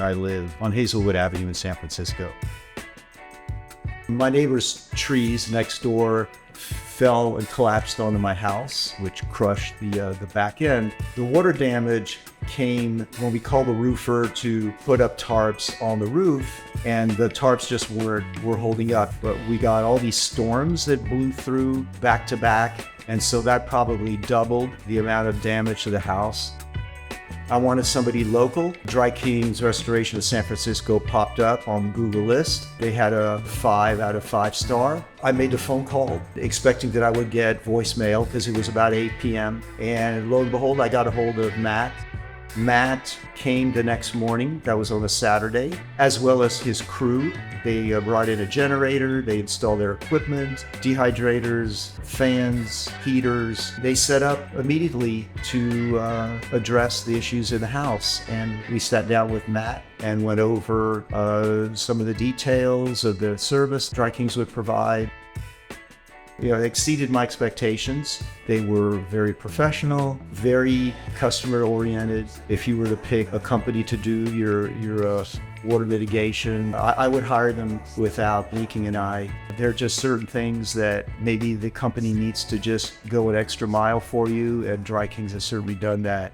I live on Hazelwood Avenue in San Francisco. My neighbor's trees next door fell and collapsed onto my house, which crushed the back end. The water damage came when we called the roofer to put up tarps on the roof, and the tarps just were holding up. But we got all these storms that blew through back to back, and so that probably doubled the amount of damage to the house. I wanted somebody local. Dry Kings Restoration of San Francisco popped up on Google list. They had a 5 out of 5 star. I made a phone call expecting that I would get voicemail because it was about 8 p.m. And lo and behold, I got a hold of Matt. Matt came the next morning, that was on a Saturday, as well as his crew. They brought in a generator, they installed their equipment, dehydrators, fans, heaters. They set up immediately to address the issues in the house. And we sat down with Matt and went over some of the details of the service Dry Kings would provide. It exceeded my expectations. They were very professional, very customer oriented. If you were to pick a company to do your water mitigation, I would hire them without blinking an eye. There are just certain things that maybe the company needs to just go an extra mile for you, and Dry Kings has certainly done that.